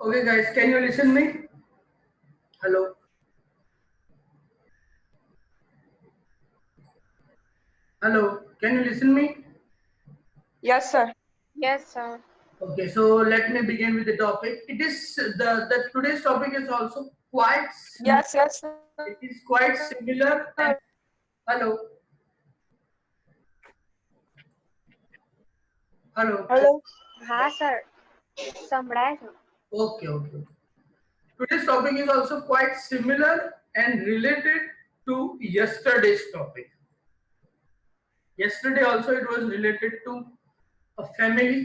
Okay, guys, can you listen me? Hello, hello. Can you listen me? Yes, sir. Yes, sir. Okay, so let me begin with the topic. It is the today's topic is also quite Yes, yes, sir. it is quite similar. And hello, hello. Hello. हाँ sir संभળાય છે. Okay, okay. Today's topic is also quite similar and related to yesterday's topic. Yesterday also it was related to a family,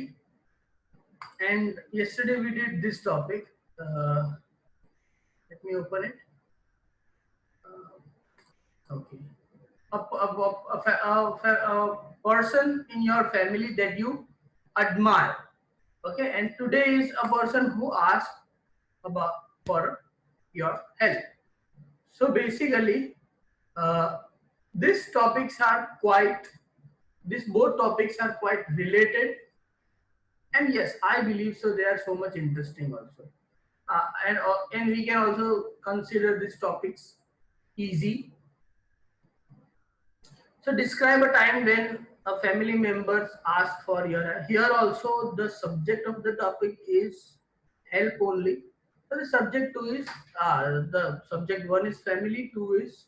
and yesterday we did this topic. Let me open it. Okay. A person in your family that you admire. Okay, and today is a person who asked about for your help. So basically, uh, these topics are quite. These both topics are quite related, and yes, I believe so. They are so much interesting also, and we can also consider these topics easy. So describe a time when a family members ask for your help. Here also the subject of the topic is help only. So the subject two is the subject one is family, two is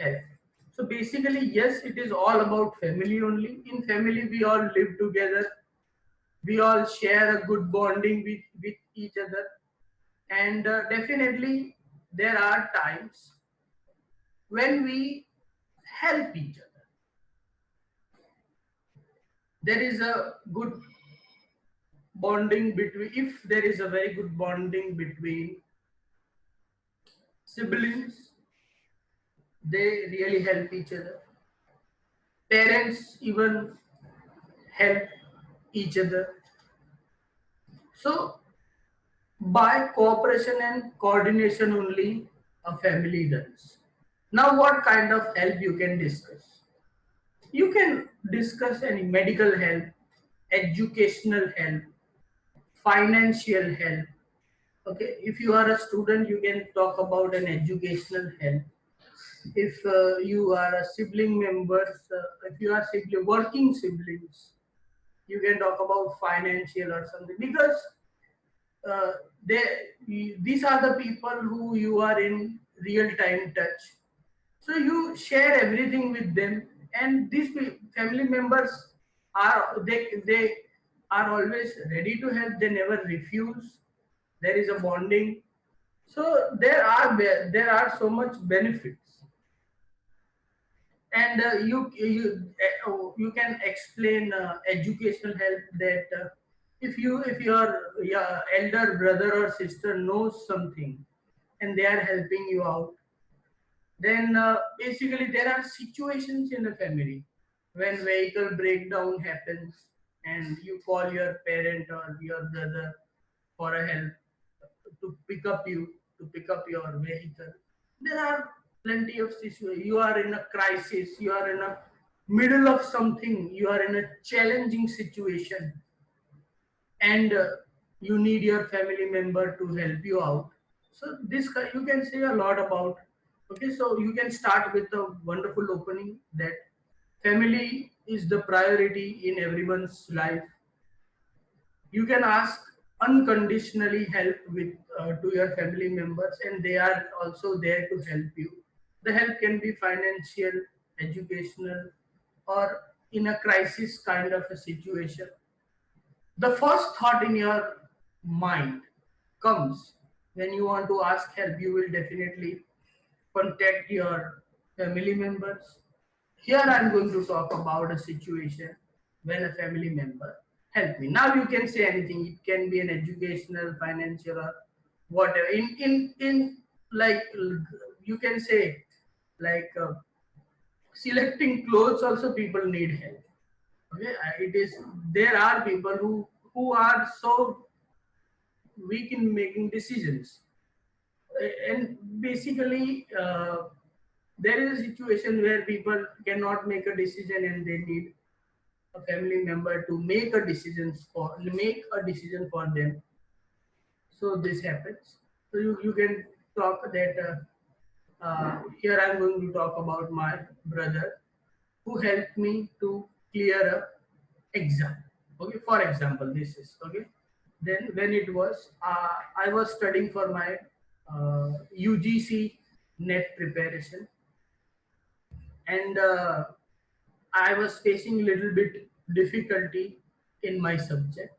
help. So basically, yes, it is all about family only. In family, we all live together. We all share a good bonding with each other, and definitely there are times when we help each other. There is a good bonding between, if there is a very good bonding between siblings, they really help each other. Parents even help each other. So by cooperation and coordination only a family runs. Now what kind of help you can discuss? You can discuss any medical help, educational help, financial help. Okay, if you are a student, you can talk about an educational help. If you are a sibling members, if you are sibling, working siblings, you can talk about financial or something, because uh, they these are the people who you are in real time touch. So you share everything with them, and these family members are they are always ready to help. They never refuse. There is a bonding. So there are so much benefits, and you can explain educational help, that if your elder brother or sister knows something and they are helping you out, then basically there are situations in a family when vehicle breakdown happens and you call your parent or your brother for a help to pick up your vehicle. There are plenty of situations. You are in a crisis, you are in a middle of something, you are in a challenging situation, and you need your family member to help you out. So you can say a lot about. Okay, so you can start with a wonderful opening that family is the priority in everyone's life. You can ask unconditionally help with to your family members, and they are also there to help you. The help can be financial, educational, or in a crisis kind of a situation. The first thought in your mind comes when you want to ask help. You will definitely contact your family members. Here I'm going to talk about a situation when a family member help me. Now you can say anything. It can be an educational, financial, or whatever. In like you can say like selecting clothes. Also, people need help. Okay, it is there are people who are so weak in making decisions, and basically there is a situation where people cannot make a decision and they need a family member to make a decision for them. So this happens. So you can talk that here I'm going to talk about my brother who helped me to clear a exam. Okay, for example, this is okay. Then when it was, I was studying for my UGC net preparation, and I was facing a little bit difficulty in my subject,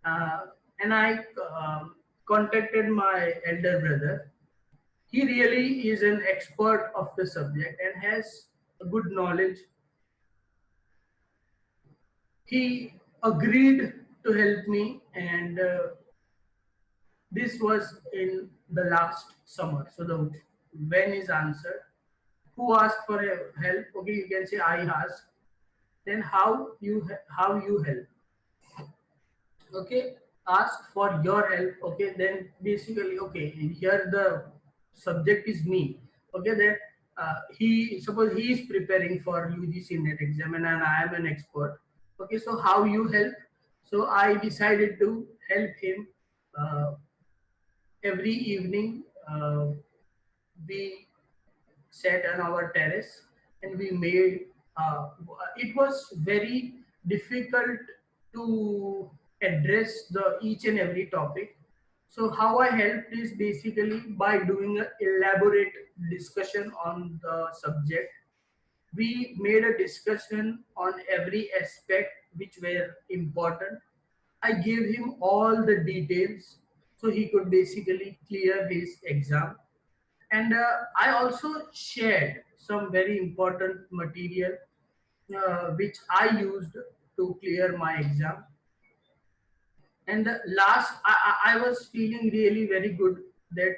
uh, and I contacted my elder brother. He really is an expert of the subject and has a good knowledge. He agreed to help me, and this was in the last summer. So the when is answered. Who asked for help? Okay, you can say I asked. Then how you help? Okay, ask for your help. Okay, then basically, okay, here the subject is me. Okay, then he suppose he is preparing for UGC net exam and I am an expert. Okay, so how you help? So I decided to help him uh, every evening. We sat on our terrace and we made it was very difficult to address the each and every topic. So how I helped is basically by doing an elaborate discussion on the subject. We made a discussion on every aspect which were important. I gave him all the details so he could basically clear his exam. And I also shared some very important material which I used to clear my exam. And the last, I was feeling really very good that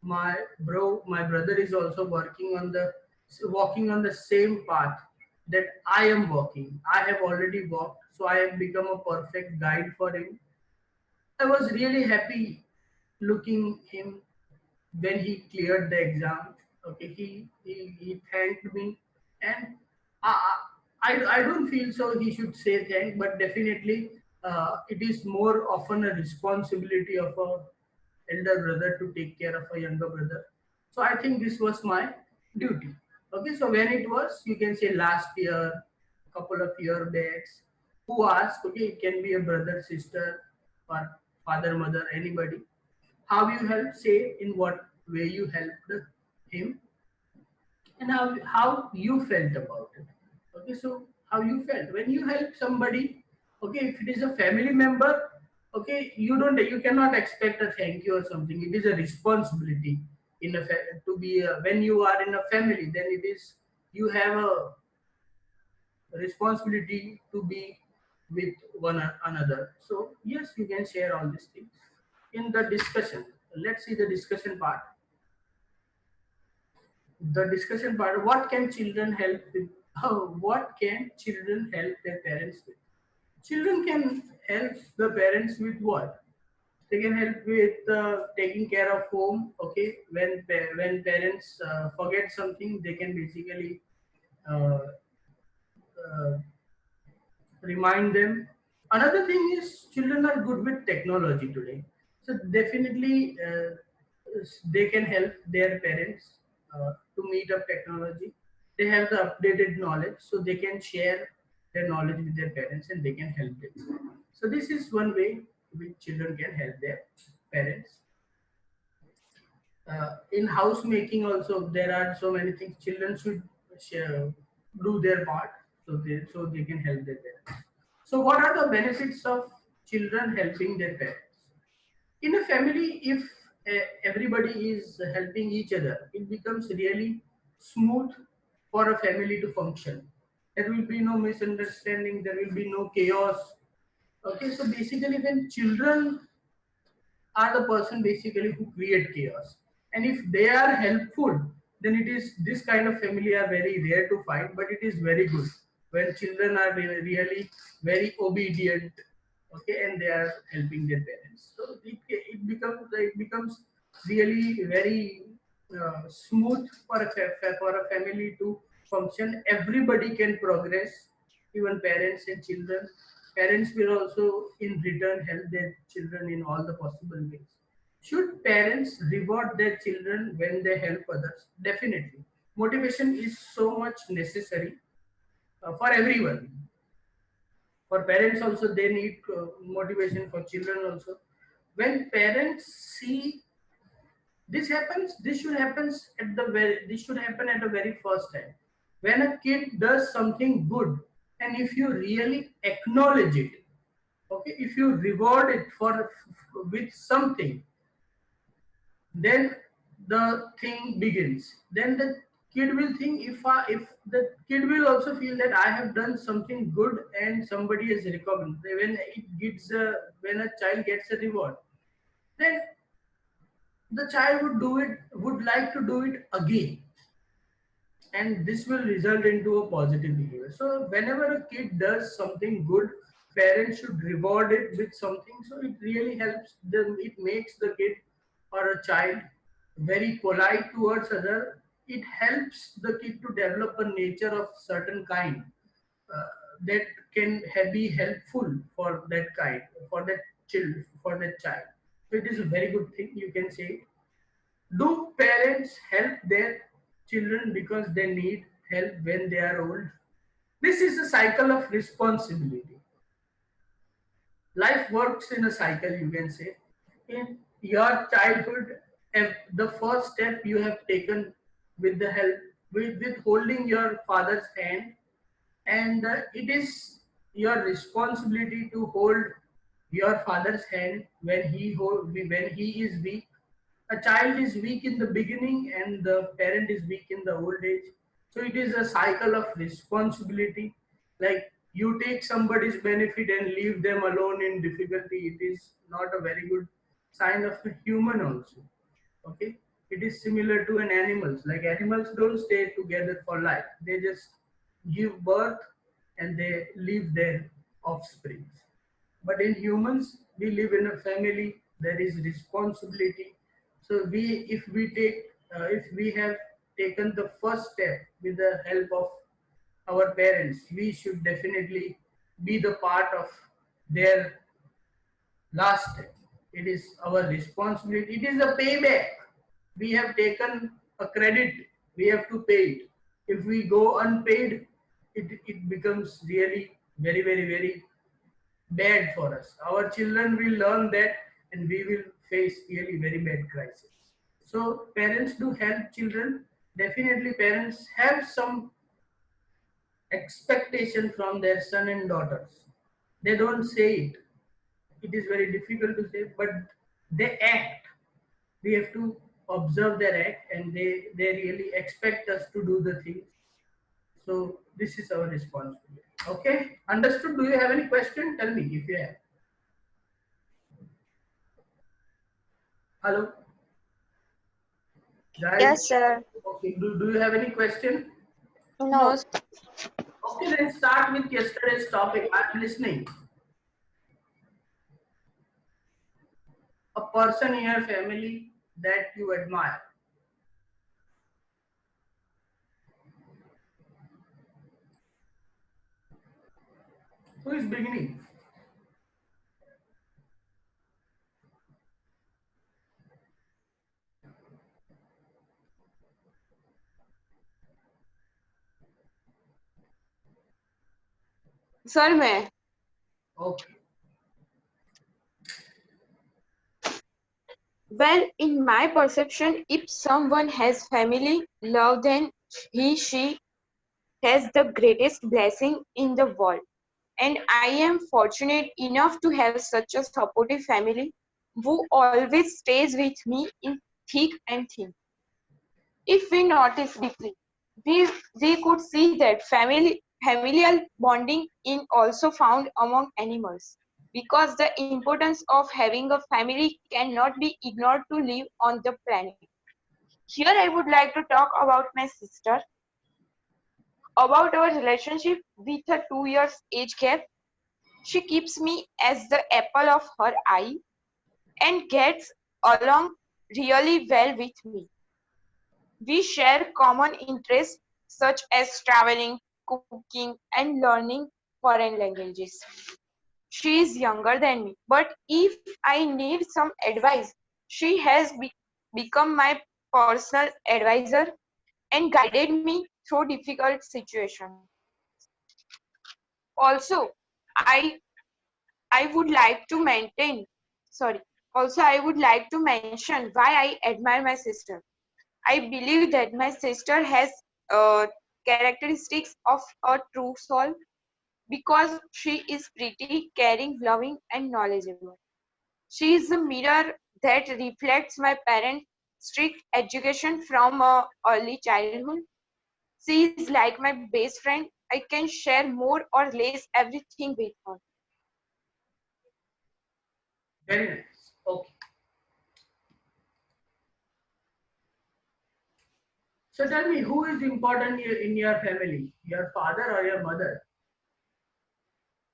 my brother is also walking on the same path that I am walking. I have already walked, so I have become a perfect guide for him. I was really happy looking him when he cleared the exam. Okay, he thanked me, and I, I don't feel so he should say thank, but definitely it is more often a responsibility of a elder brother to take care of a younger brother. So I think this was my duty. Okay, so when it was, you can say last year, couple of year backs, who asked, okay, it can be a brother, sister, or father, mother, anybody. How you help, say in what way you helped him, and how you felt about it. Okay, so how you felt when you help somebody. Okay, if it is a family member, okay, you cannot expect a thank you or something. It is a responsibility in to be when you are in a family, then it is you have a responsibility to be with another. So yes, you can share all these things in the discussion. Let's see the discussion part. The discussion part, what can children help with? What can children help their parents with? Children can help the parents with what? They can help with taking care of home. Okay, when parents forget something, they can basically uh, uh, remind them. Another thing is children are good with technology today, so definitely they can help their parents to meet up technology. They have the updated knowledge, so they can share their knowledge with their parents and they can help them. So this is one way which children can help their parents. In house making also there are so many things children should share, do their part, so they can help their parents. So what are the benefits of children helping their parents in a family? If everybody is helping each other, it becomes really smooth for a family to function. There will be no misunderstanding, there will be no chaos. Okay, so basically when children are the person basically who create chaos, and if they are helpful, then it is this kind of family are very rare to find, but it is very good when children are really very obedient. Okay, and they are helping their parents, so it becomes really very smooth for for a family to function. Everybody can progress, even parents and children. parents will also in return help their children in all the possible ways. Should parents reward their children when they help others? Definitely. Motivation is so much necessary for everyone. For parents also, they need motivation. For children also, when parents see this should happen at the very first time. When a kid does something good, and if you really acknowledge it, okay, if you reward it for with something, then the thing begins. Then the kid will think, if the kid will also feel that I have done something good and somebody is recognized. When a child gets a reward, then the child would like to do it again, and this will result into a positive behavior. So whenever a kid does something good, parents should reward it with something, so it really helps them. It makes the kid or a child very polite towards other. It helps the kid to develop a nature of certain kind, uh, that can be helpful for that kind, for that child. So it is a very good thing, you can say. Do parents help their children because they need help when they are old? This is a cycle of responsibility. Life works in a cycle, you can say. In your childhood, the first step you have taken with the help, with holding your father's hand, and it is your responsibility to hold your father's hand when he is weak. A child is weak in the beginning and the parent is weak in the old age. So it is a cycle of responsibility. Like, you take somebody's benefit and leave them alone in difficulty, it is not a very good sign of a human also. Okay, it is similar to an animals. Like, animals don't stay together for life, they just give birth and they leave their offsprings. But in humans, we live in a family, there is responsibility. So if we have taken the first step with the help of our parents, we should definitely be the part of their last step. It is our responsibility. It is a payback. We have taken a credit. We have to pay it. If we go unpaid, it becomes really very bad for us. Our children will learn that, and we will face really very bad crisis. So parents do help children. Definitely, parents have some expectation from their son and daughters. They don't say it. It is very difficult to say, but they act. We have to observe their act, and they really expect us to do the things. So this is our responsibility. Okay, understood? Do you have any question? Tell me if you have. Hello, guys. Yes, sir. Okay, do you have any question? No. Okay, then start with yesterday's topic. I'm listening. A person in your family that you admire. Who is beginning? Sir मैं Okay. Well, in my perception, if someone has family, love, then she has the greatest blessing in the world. And I am fortunate enough to have such a supportive family who always stays with me in thick and thin. If we notice deeply, we could see that familial bonding is also found among animals because the importance of having a family cannot be ignored to live on the planet. Here I would like to talk about my sister, about our relationship with a 2 years age gap. She keeps me as the apple of her eye and gets along really well with me. We share common interests such as traveling, cooking, and learning foreign languages. She is younger than me, but if I need some advice, she has become my personal advisor and guided me through difficult situations. Also, I I would like to maintain, sorry, also I would like to mention why I admire my sister. I believe that my sister has uh, characteristics of a true soul because she is pretty, caring, loving, and knowledgeable. She is a mirror that reflects my parents' strict education from early childhood. She is like my best friend. I can share more or less everything with her. Very nice. Okay. So tell me, who is important in your family? Your father or your mother?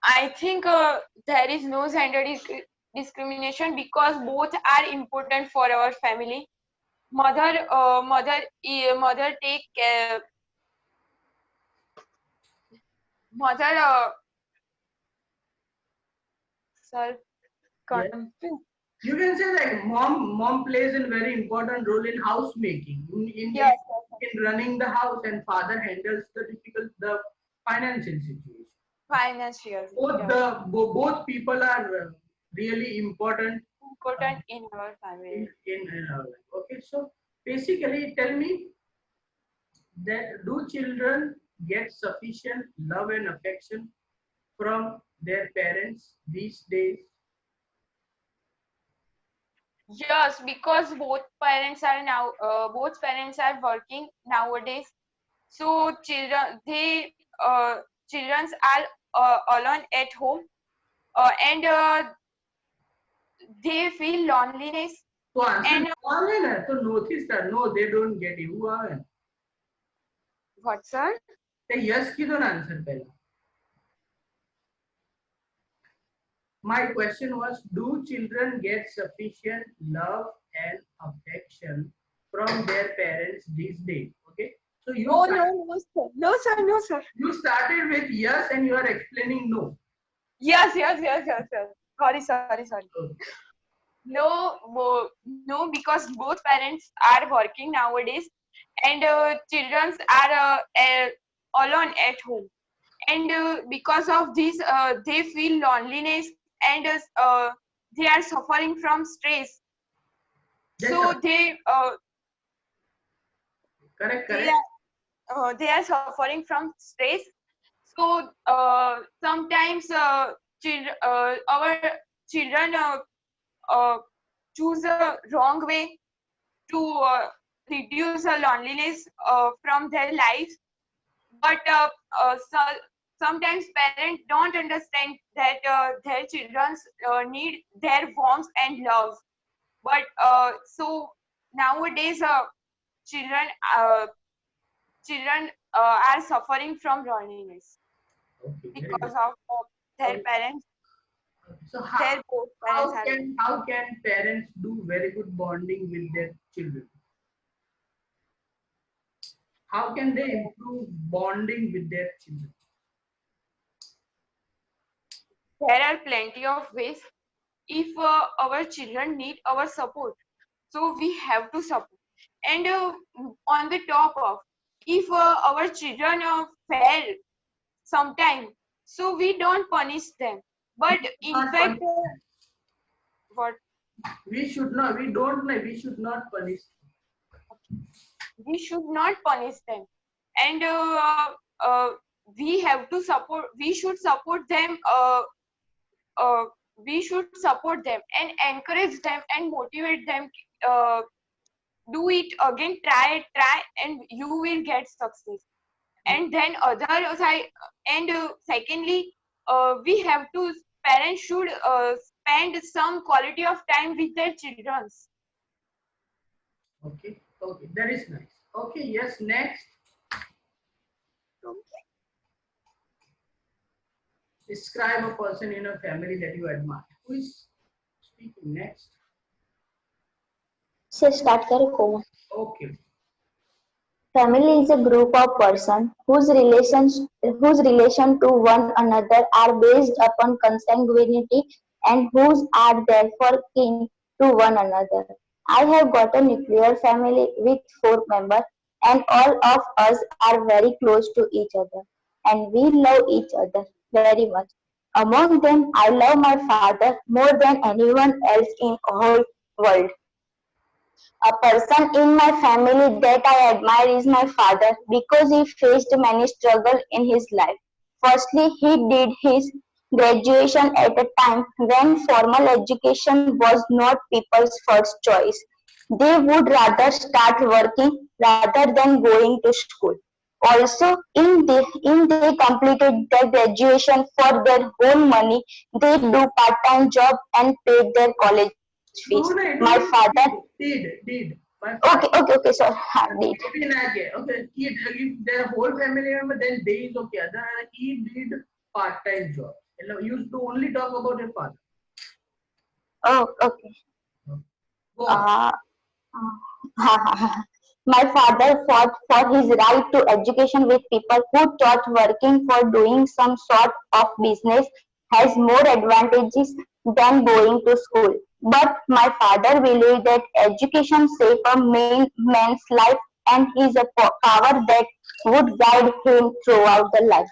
I think there is no gender discrimination because both are important for our family. Mother take mother self Yes. You can say like mom plays a very important role in housemaking, yes, in running the house, and father handles the financial situation. financial Both yes, both people are really important uh, important in our family. in our life. Okay, so basically, tell me that do children get sufficient love and affection from their parents these days? Yes, because both parents are working nowadays. So children are alone at home, and they feel loneliness. तो answer And no आ ना तो notice that no they don't get you हुआ है what, sir? तो yes की तो answer पहला. My question was, do children get sufficient love and affection from their parents these days? Okay, so Oh no, no, sir. No, sir. No, sir. you started with yes and you are explaining no. Yes, yes, yes, yes, yes. Sorry. Okay. No, because both parents are working nowadays, and children are alone at home, and because of this, they feel loneliness, and they are suffering from stress. That's So correct, they correct. they are suffering from stress. So sometimes our children uh, choose a wrong way to reduce the loneliness from their lives. But sometimes parents don't understand that their children need their warmth and love. But so nowadays, children uh, children are suffering from loneliness Okay, very because good. of their Okay. parents. So Their both parents are. how can parents do very good bonding with their children? How can they improve bonding with their children? There are plenty of ways. If our children need our support, so we have to support. And on the top of, if our children fail sometime, so we don't punish them. We But should in not fact, punish them. what We should not. We don't. We should not punish. we should not punish them, and we have to support. We should support them. Uh, we should support them and encourage them and motivate them. Uh, do it again, try, and you will get success. And then other side, and secondly, we have to parents should spend some quality of time with their children. Okay. Okay. That is nice. Okay. Yes. Next, describe a person in a family that you admire. Who is speaking next? से start करे कोमल. Okay. Family is a group of persons whose relation to one another are based upon consanguinity and whose are therefore kin to one another. I have got a nuclear family with 4 members, and all of us are very close to each other, and we love each other very much. Among them, I love my father more than anyone else in whole world. A person in my family that I admire is my father because he faced many struggles in his life. Firstly, he did his graduation at a time when formal education was not people's first choice. They would rather start working rather than going to school. Also, in they completed their graduation for their own money. They do part-time job and paid their college fees. No, no, My it father did. My Okay, father. okay, okay, sir. Did. Maybe not yet. Okay, if their whole family member, then they is okay. Other he did part-time job. You know, used to only talk about your father. Oh, okay. Go on. Uh, my father fought for his right to education with people who thought working for doing some sort of business has more advantages than going to school. But my father believed that education saved a man's life and is a power that would guide him throughout the life.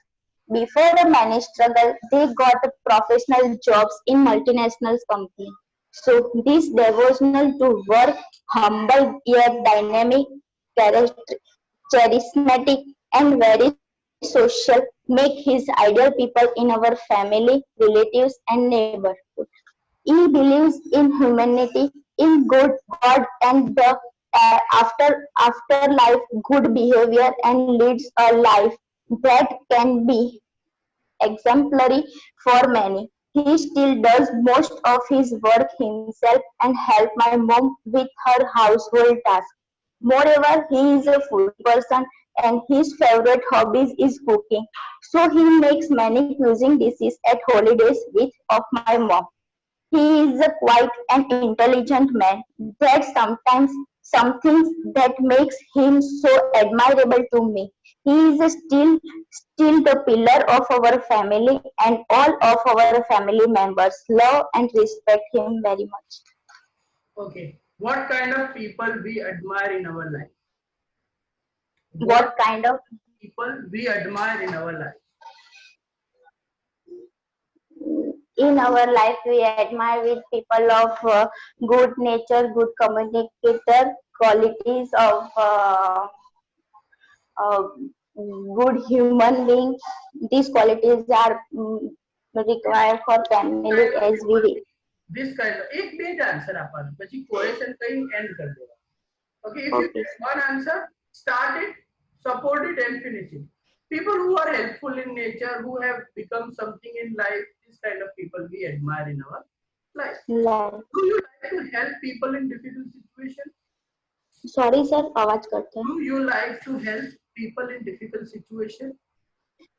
Before the many struggle, they got professional jobs in multinational companies. So this devotional to work, humble yet dynamic, charismatic, and very social, make his ideal people in our family, relatives, and neighborhood. He believes in humanity, in good God, and the afterlife, good behavior, and leads a life that can be exemplary for many. He still does most of his work himself and help my mom with her household tasks. Moreover, he is a foodie person and his favorite hobby is cooking. So he makes many cuisine dishes at holidays with of my mom. He is a quiet and intelligent man. That sometimes something that makes him so admirable to me. He is still the pillar of our family, and all of our family members love and respect him very much. Okay. What kind of people we admire in our life? What kind of People we admire in our life? in our life we admire with people of good nature, good communicator, qualities of uh, good human being. These qualities are required for family Kind of as we people, this kind of एक beige answer अपन પછી question कहीं and कर देगा. Okay, if you okay. get one answer, start it, support it, and finish it. People who are helpful in nature, who have become something in life, this kind of people we admire in our life. Like, Do you like to help people in difficult situations? sorry sir, आवाज करते हैं. Do you like to help people in difficult situations?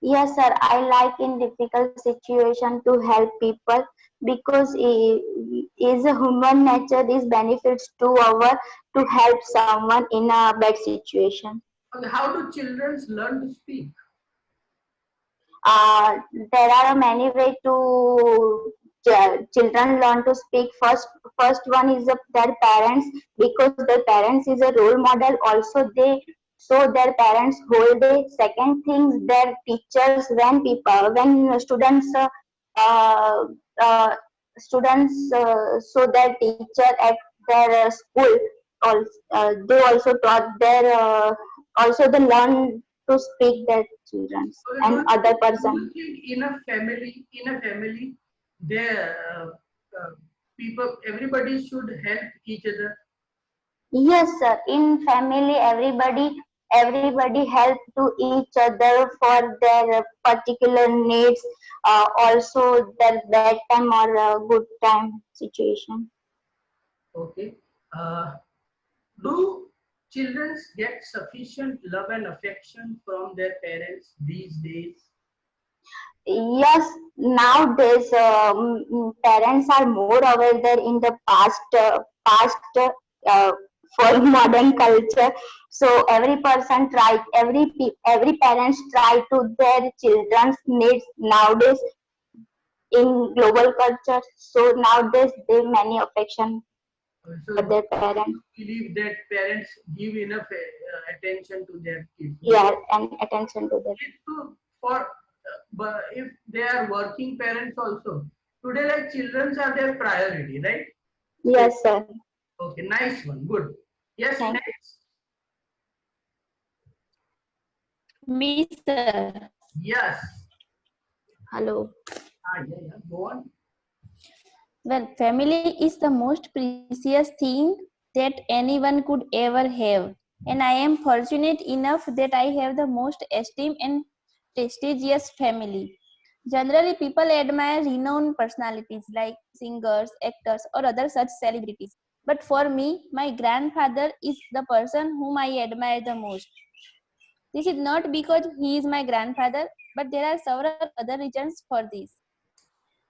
Yes, sir. I like in difficult situation to help people because is a human nature. Is benefits to our to help someone in a bad situation. Okay, how do children learn to speak? Uh, there are many ways to children learn to speak. First one is their parents because their parents is a role model. Also, they so their parents whole day. Second thing, their teachers when uh, uh, so their teacher at their school also they also taught their also they learn to speak their children Okay, and other do person. you think in a family, there people, everybody should help each other? Yes, sir. In family, everybody help to each other for their particular needs, also their bad time or good time situation. Okay. Do children get sufficient love and affection from their parents these days? Yes, nowadays parents are more aware than in the past. for modern culture. So every parents try to their children's needs nowadays in global culture. So nowadays they many affection So for their parents. believe that parents give enough attention to their kids. Yeah, and attention to them. It's to, for but if they are working parents also, today like children are their priority, right? Yes, sir. Okay, nice one, good. Yes, Thank next. Me, sir. Yes. Hello. Yeah, go on. Well, family is the most precious thing that anyone could ever have. And I am fortunate enough that I have the most esteemed and prestigious family. Generally, people admire renowned personalities like singers, actors, or other such celebrities. But for me, my grandfather is the person whom I admire the most. This is not because he is my grandfather, but there are several other reasons for this.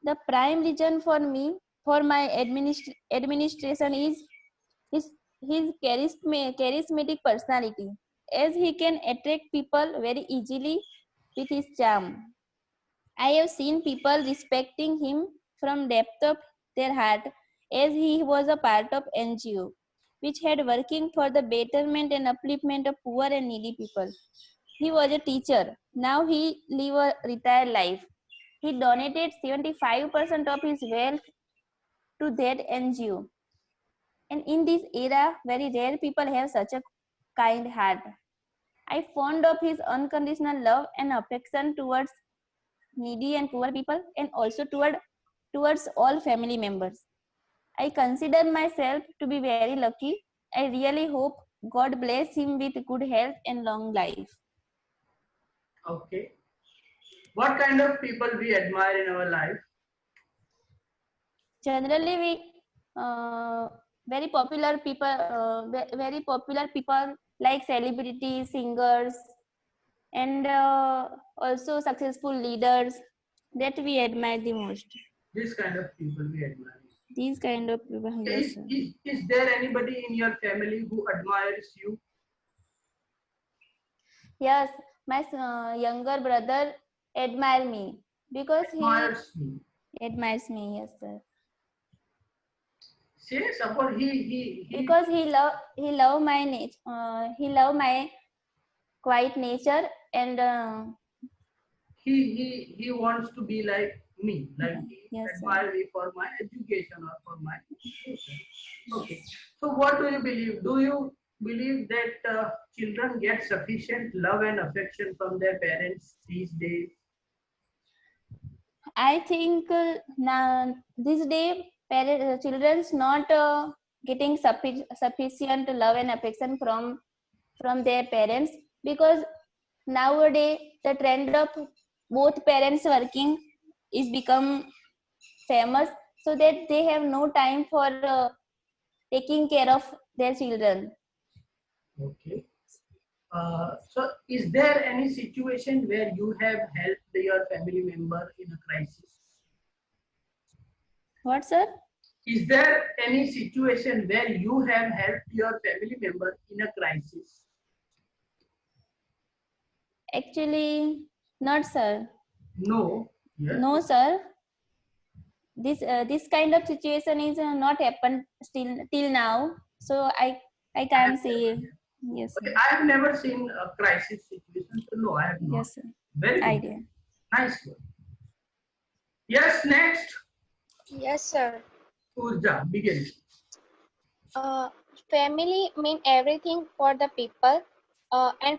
The prime reason for me for my administration is his, his charismatic personality, as he can attract people very easily with his charm. I have seen people respecting him from depth of their heart, as he was a part of NGO, which had working for the betterment and upliftment of poor and needy people. He was a teacher. Now he live a retired life. He donated 75% of his wealth to that NGO. And in this era, very rare people have such a kind heart. I fond of his unconditional love and affection towards needy and poor people, and also towards all family members. I consider myself to be very lucky. I really hope God bless him with good health and long life. Okay. What kind of people we admire in our life? Generally, we very popular people like celebrities, singers, and also successful leaders that we admire the most. This kind of people we admire. These kind of people, yes, sir. Is there anybody in your family who admires you? Yes, my younger brother admire me because he Admires me. admires me. Yes, sir. Say suppose he Because he love my nature. He love my quiet nature, and he wants to be like me, like he yes, sir. admire me for my education or for my education. Okay. So what do you believe? Do you believe that children get sufficient love and affection from their parents these days? I think now this day children's not getting sufficient love and affection from their parents, because nowadays the trend of both parents working is become famous, so that they have no time for taking care of their children. Okay. So is there any situation where you have helped your family member in a crisis? What, sir? Is there any situation where you have helped your family member in a crisis? Actually, not, sir. No. Yes. No, sir. This kind of situation is not happened still till now, so I can't say. Yes, sir. Okay, I have never seen a crisis situation, so no, I have not. Yes, sir. Very good. Idea. Nice one. Yes, next. Yes, sir. Urja, begin. Uh, Family mean everything for the people, and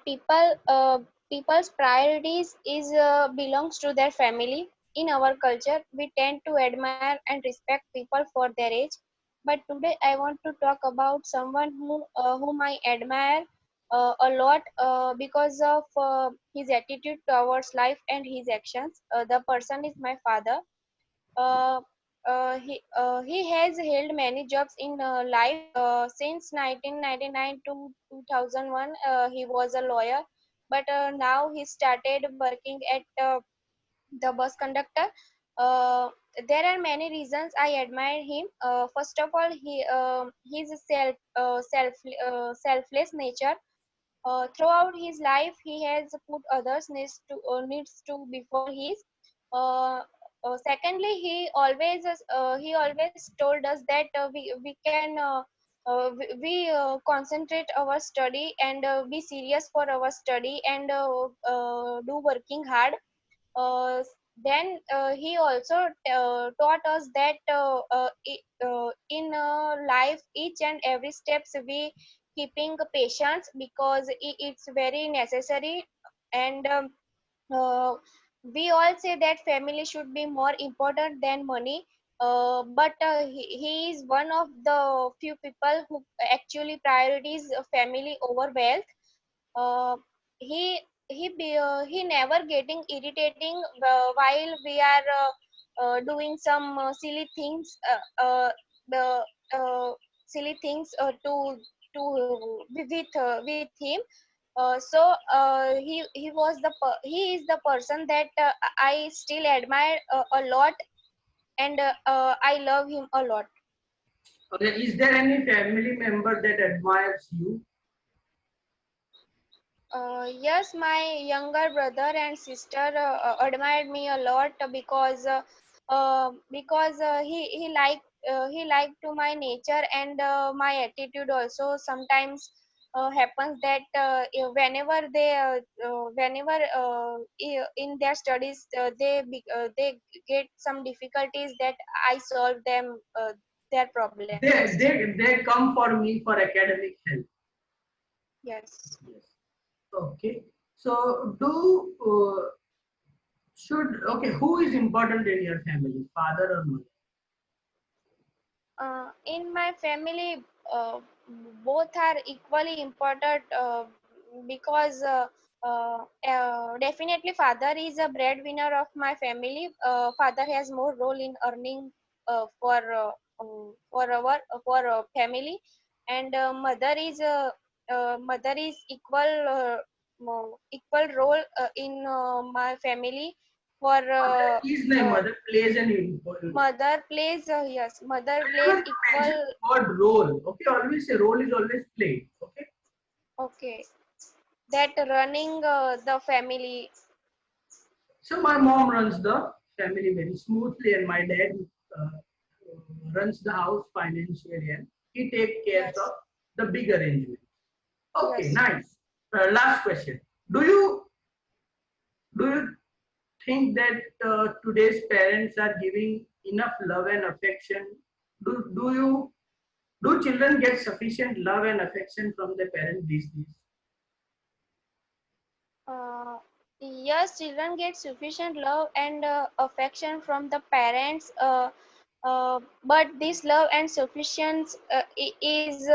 people's priorities is belongs to their family. In our culture, we tend to admire and respect people for their age. But today, I want to talk about someone whom I admire a lot because of his attitude towards life and his actions. The person is my father. Uh, he has held many jobs in life. Since 1999 to 2001, he was a lawyer, but now he started working at the bus conductor. Uh, there are many reasons I admire him. First of all, his selfless nature. Throughout his life, he has put others' needs to before his. Uh, Secondly, he always told us that we can concentrate our study and be serious for our study and do working hard. uh, then he also taught us that in life each and every steps we keeping patience because it's very necessary. And uh, we all say that family should be more important than money, but he is one of the few people who actually priorities family over wealth. uh, he he never getting irritating while we are doing some silly things, the silly things with him. He is the person that I still admire a lot, and I love him a lot. Okay, is there any family member that admires you? Yes, my younger brother and sister admired me a lot because he liked to my nature and my attitude also. Sometimes happens that whenever in their studies they get some difficulties that I solve them their problems. They come for me for academic help. Yes. Yes. Okay. So do should okay, who is important in your family, father or mother? In my family, both are equally important because definitely father is a breadwinner of my family. Father has more role in earning for our family, and mother is equal role in my family for Mother is named uh, mother plays an important. mother plays yes, mother plays Whenever you mention equal. the word role, okay, always say role is always played. Okay. Okay, that running the family. So my mom runs the family very smoothly, and my dad uh, runs the house financially, and he takes care of Yes, the big arrangement. Okay, yes. nice. Last question. Do you do you think that today's parents are giving enough love and affection? Do you do children get sufficient love and affection from their parents these days? uh, yes, children get sufficient love and affection from the parents, but this love and sufficiency is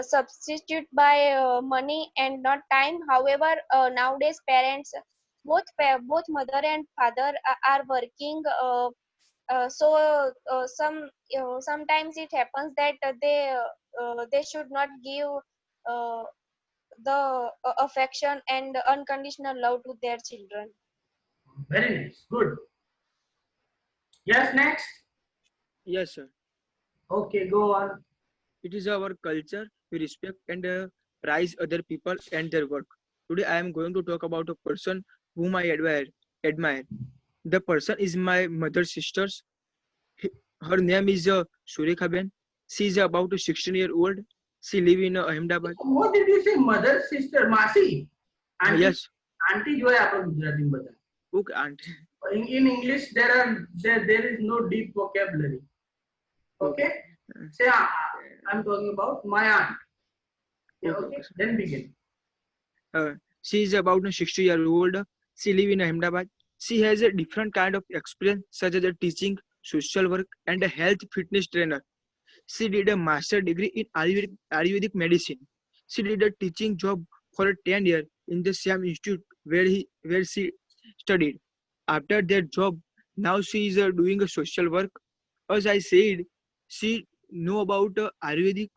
substitute by money and not time. However, nowadays parents, both mother and father are working, sometimes it happens that they should not give uh, the affection and unconditional love to their children. Very nice. Good. Yes, next. Yes, sir. Okay, go on. It is our culture to respect and prize other people and their work. Today, I am going to talk about a person whom I admire. The person is my mother's sister's. He- Her name is Surekha Ben. She is about 16-year-old. She live in Ahmedabad. What did you say? Mother, sister, Masi? Auntie, Yes. auntie जो है आप गुजराती में बताएं. Okay, aunt. In English, there is no deep vocabulary. Okay? Say, I'm talking about my aunt. Yeah, Okay, okay? okay, sir. Then begin. She is about 60-year-old. She live in Ahmedabad. She has a different kind of experience, such as a teaching, social work, and a health fitness trainer. She did a master degree in Ayurvedic medicine. She did a teaching job for 10 years in the same institute where she studied. After that job, now she is doing a social work. As I said, she know about Ayurvedic,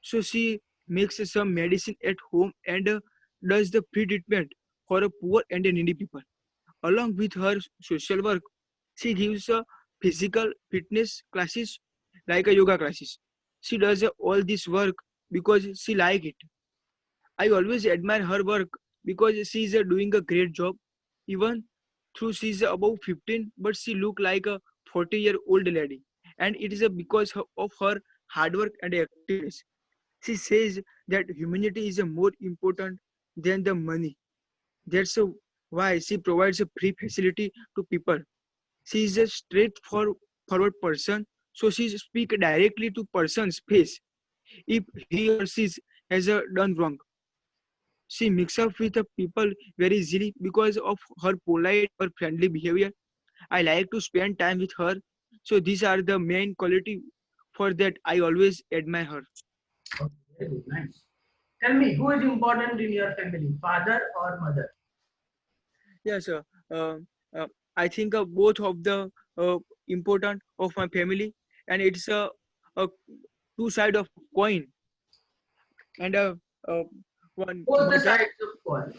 so she makes some medicine at home and does the free treatment for a poor and needy people. Along with her social work, She gives physical fitness classes like a yoga classes. She does all this work because she like it. I always admire her work because she is doing a great job. Even though she is above 15, but she look like a 40-year-old lady. And it is because of her hard work and activeness. She says that humanity is more important than the money. That's why she provides a free facility to people. She is a straightforward person, so she speak directly to person's face if he or she has done wrong. She mix up with the people very easily because of her polite or friendly behavior. I like to spend time with her. So these are the main quality for that I always admire her. Okay, very good, nice. Tell me, who is important in your family, father or mother? Yes, uh, uh, I think both of the important of my family, and it's a two side of coin, and uh, one Both the mother, sides of coin.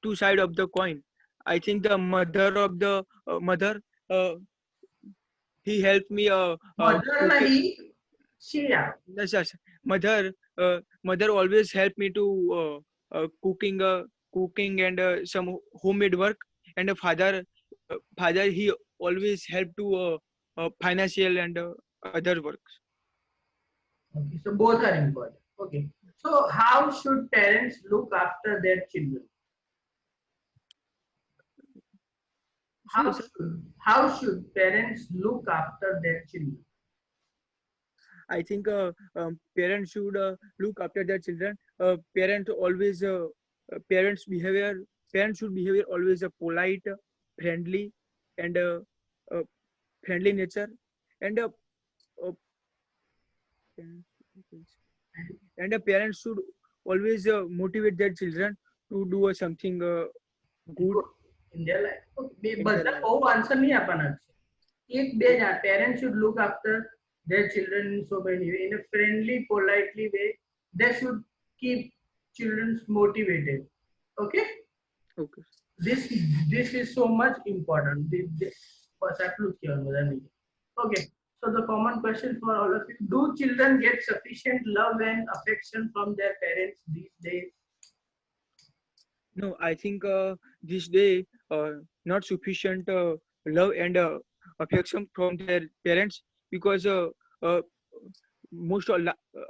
two side of the coin. I think the mother of the mother, uh, he helped me Mother cook. nahi, she. Yes, yes. Mother always helped me to cooking and some homemade work. And the father he always helped to financial and other works. Okay, so both are important. Okay. So how should parents look after their children? So, sir, How should parents look after their children? I think parents should look after their children. Parents behavior parents should behavior always a polite, friendly, and uh, friendly nature, and uh, and the parents should always motivate their children to do something good Good in their life. Okay. in their બધા life. બહુ answer નહીં આપવાના છે. એક બે જ parents should look after their children in so many way, in a friendly, politely way. They should keep children motivated. Okay. Okay. This is so much important. બસ આટલું જ કહેવાનું બધા નહીં. Okay. So the common question for all of you: do children get sufficient love and affection from their parents these days? No, I think this day not sufficient love and affection from their parents because uh,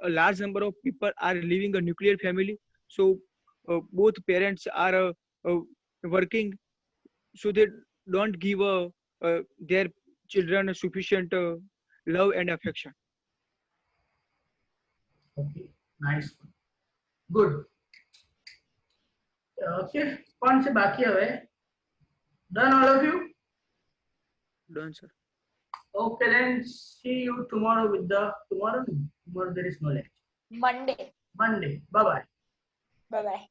a large number of people are living a nuclear family. So both parents are uh, working, so they don't give their children a sufficient love and affection. Okay. Nice one. Good. Okay. कौन से बाकी है? Done all of you? Done, sir. Okay, then see you tomorrow with the tomorrow. Tomorrow there is no lecture. Monday. Monday. Bye bye. Bye bye.